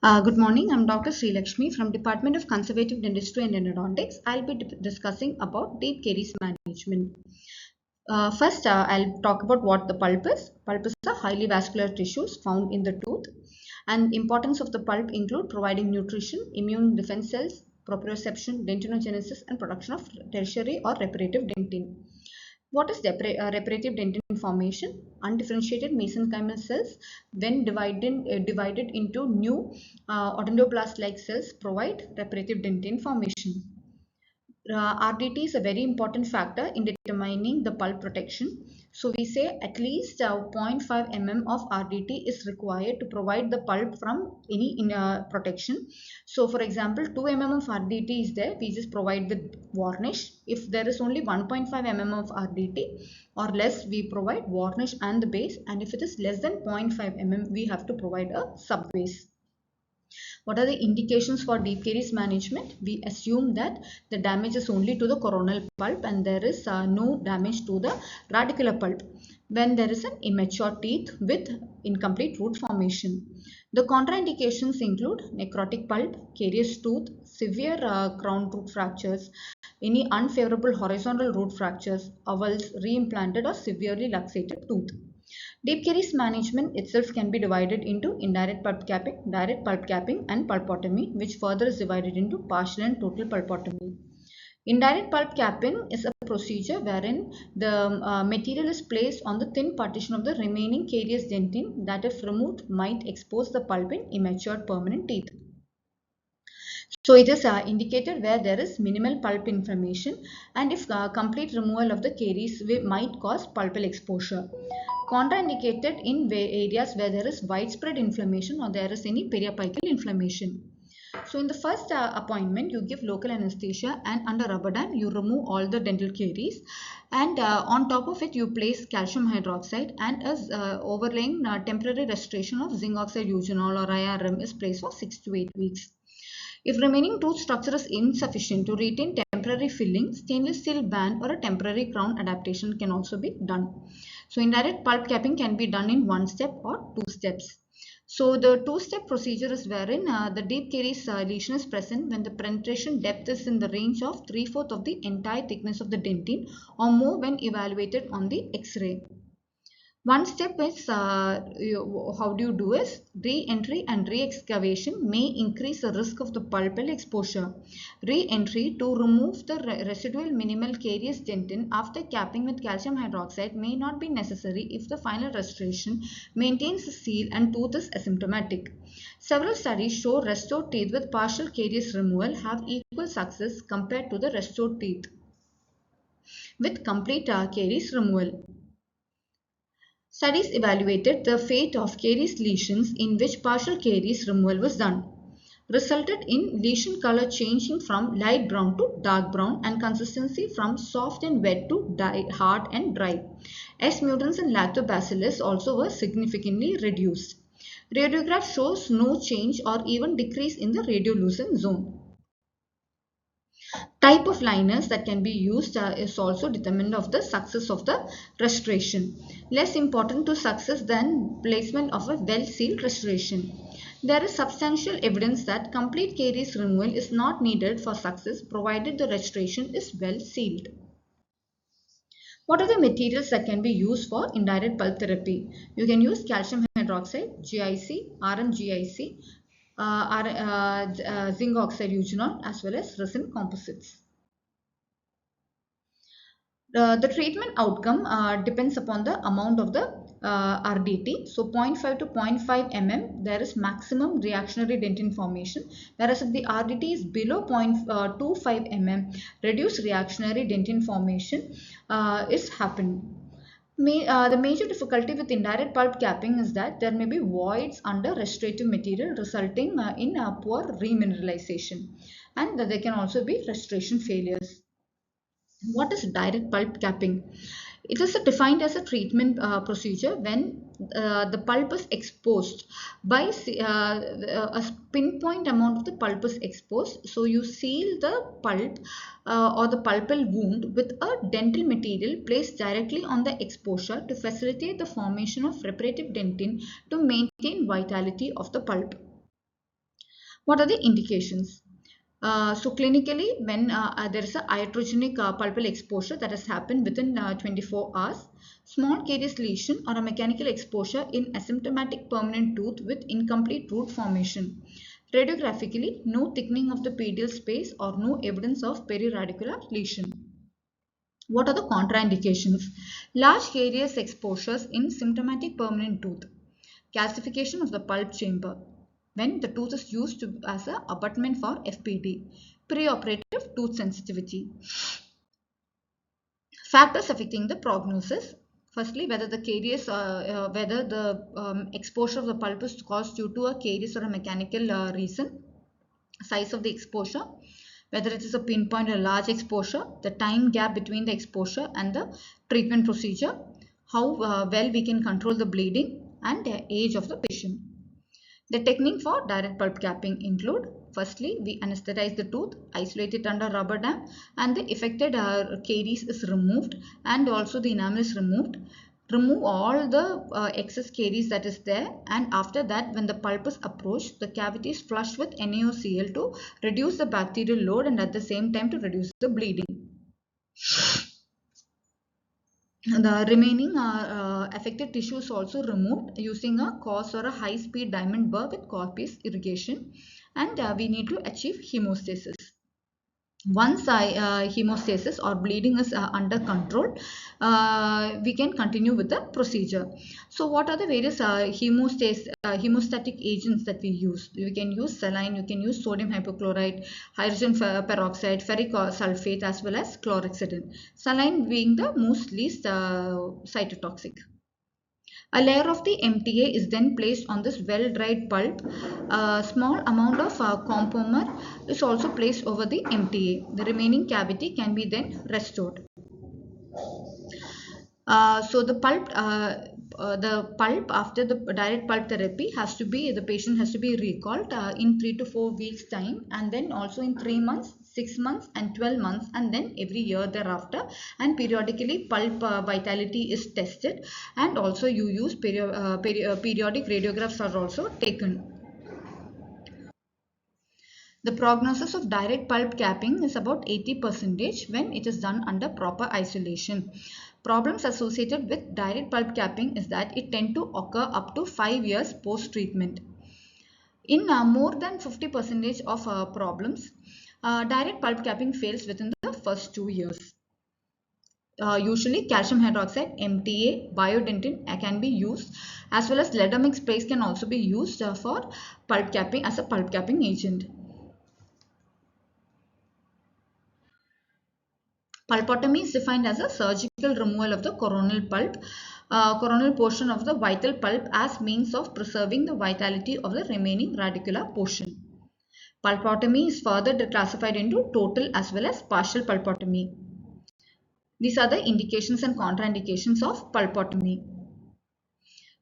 Good morning. I'm Dr. Sri Lakshmi from Department of Conservative Dentistry and Endodontics. I'll be discussing about deep caries management. First, I'll talk about what the pulp is. Pulp is a highly vascular tissues found in the tooth, and importance of the pulp include providing nutrition, immune defense cells, proprioception, dentinogenesis, and production of tertiary or reparative dentin. What is reparative dentin formation? Undifferentiated mesenchymal cells, when divided into new odontoblast-like cells, provide reparative dentin formation. RDT is a very important factor in determining the pulp protection. So we say at least 0.5 mm of RDT is required to provide the pulp from any protection. So for example, 2 mm of RDT is there, we just provide with varnish. If there is only 1.5 mm of RDT or less, we provide varnish and the base, and if it is less than 0.5 mm, we have to provide a subbase. What are the indications for deep caries management? We assume that the damage is only to the coronal pulp and there is no damage to the radicular pulp when there is an immature teeth with incomplete root formation. The contraindications include necrotic pulp, carious tooth, severe crown root fractures, any unfavorable horizontal root fractures, avulse, reimplanted or severely luxated tooth. Deep caries management itself can be divided into indirect pulp capping, direct pulp capping, and pulpotomy, which further is divided into partial and total pulpotomy. Indirect pulp capping is a procedure wherein the material is placed on the thin partition of the remaining carious dentin that, if removed, might expose the pulp in immature permanent teeth. So it is indicated where there is minimal pulp inflammation, and if complete removal of the caries might cause pulpal exposure. Contraindicated in areas where there is widespread inflammation or there is any periapical inflammation. So in the first appointment, you give local anesthesia, and under rubber dam you remove all the dental caries, and on top of it you place calcium hydroxide, and as overlaying temporary restoration of zinc oxide eugenol or IRM is placed for 6 to 8 weeks. If remaining tooth structure is insufficient to retain temporary filling, stainless steel band or a temporary crown adaptation can also be done. So indirect pulp capping can be done in one step or two steps. So the two-step procedure is wherein the deep caries lesion is present when the penetration depth is in the range of 3/4 of the entire thickness of the dentin or more when evaluated on the X-ray. One step is how do you do is re-entry and re-excavation may increase the risk of the pulpal exposure. Re-entry to remove the residual minimal carious dentin after capping with calcium hydroxide may not be necessary if the final restoration maintains the seal and tooth is asymptomatic. Several studies show restored teeth with partial caries removal have equal success compared to the restored teeth with complete caries removal. Studies evaluated the fate of caries lesions in which partial caries removal was done. Resulted in lesion color changing from light brown to dark brown and consistency from soft and wet to hard and dry. S mutants and lactobacillus also were significantly reduced. Radiograph shows no change or even decrease in the radiolucent zone. Type of liners that can be used is also determined of the success of the restoration. Less important to success than placement of a well-sealed restoration. There is substantial evidence that complete caries removal is not needed for success provided the restoration is well sealed. What are the materials that can be used for indirect pulp therapy? You can use calcium hydroxide, GIC, RMGIC, zinc oxide eugenol, as well as resin composites. The treatment outcome depends upon the amount of the RDT. So 0.5 to 0.5 mm, there is maximum reactionary dentin formation, whereas if the RDT is below 0.25 mm, reduced reactionary dentin formation is happening. The major difficulty with indirect pulp capping is that there may be voids under restorative material resulting in poor remineralization, and there can also be restoration failures. What is direct pulp capping? It is defined as a treatment procedure when the pulp is exposed by a pinpoint amount of the pulp is exposed. So you seal the pulp or the pulpal wound with a dental material placed directly on the exposure to facilitate the formation of reparative dentin to maintain vitality of the pulp. What are the indications? So clinically, when there is a iatrogenic pulpal exposure that has happened within 24 hours, small caries lesion or a mechanical exposure in asymptomatic permanent tooth with incomplete root formation. Radiographically, no thickening of the pedial space or no evidence of periradicular lesion. What are the contraindications? Large caries exposures in symptomatic permanent tooth. Calcification of the pulp chamber when the tooth is used as an abutment for FPD. Preoperative tooth sensitivity. Factors affecting the prognosis. Firstly, whether the caries, whether the exposure of the pulp is caused due to a caries or a mechanical reason. Size of the exposure, whether it is a pinpoint or a large exposure, the time gap between the exposure and the treatment procedure, how well we can control the bleeding, and the age of the patient. The technique for direct pulp capping include, firstly, we anesthetize the tooth, isolate it under rubber dam, and the affected caries is removed, and also the enamel is removed. Remove all the excess caries that is there, and after that, when the pulp is approached, the cavity is flushed with NaOCl to reduce the bacterial load and at the same time to reduce the bleeding. The remaining affected tissue is also removed using a coarse or a high speed diamond burr with corpus irrigation, and we need to achieve hemostasis. Once hemostasis or bleeding is under control, we can continue with the procedure. So what are the various hemostatic agents that we use? We can use saline, you can use sodium hypochlorite, hydrogen peroxide, ferric sulfate, as well as chlorhexidine. Saline being the most least cytotoxic. A layer of the MTA is then placed on this well-dried pulp. A small amount of compomer is also placed over the MTA. The remaining cavity can be then restored. So the pulp after the direct pulp therapy has to be, the patient has to be recalled in 3 to 4 weeks time, and then also in 3 months, 6 months and 12 months, and then every year thereafter, and periodically pulp vitality is tested, and also you use periodic radiographs are also taken. The prognosis of direct pulp capping is about 80% when it is done under proper isolation. Problems associated with direct pulp capping is that it tends to occur up to 5 years post-treatment. In more than 50% of problems, direct pulp capping fails within the first 2 years. Usually calcium hydroxide, MTA, biodentin can be used, as well as lead sprays can also be used for pulp capping as a pulp capping agent. Pulpotomy is defined as a surgical removal of the coronal pulp, coronal portion of the vital pulp as means of preserving the vitality of the remaining radicular portion. Pulpotomy is further classified into total as well as partial pulpotomy. These are the indications and contraindications of pulpotomy.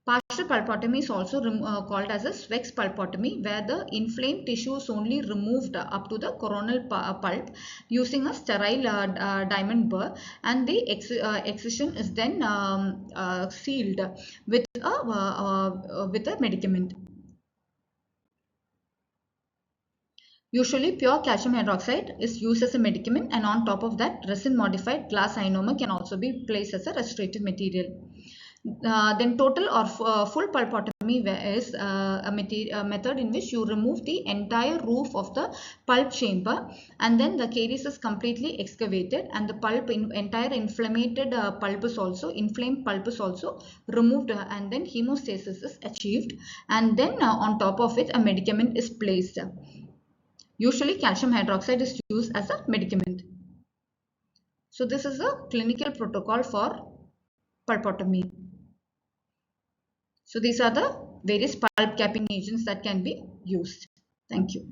Partial pulpotomy is also called as a Sweck's pulpotomy, where the inflamed tissue is only removed up to the coronal pulp using a sterile diamond burr, and the excision is then sealed with a medicament. Usually pure calcium hydroxide is used as a medicament, and on top of that resin modified glass ionomer can also be placed as a restorative material. Then total or full pulpotomy is a method in which you remove the entire roof of the pulp chamber, and then the caries is completely excavated, and the entire inflamed pulp is also removed, and then hemostasis is achieved, and then on top of it a medicament is placed. Usually calcium hydroxide is used as a medicament. So this is a clinical protocol for pulpotomy. So these are the various pulp capping agents that can be used. Thank you.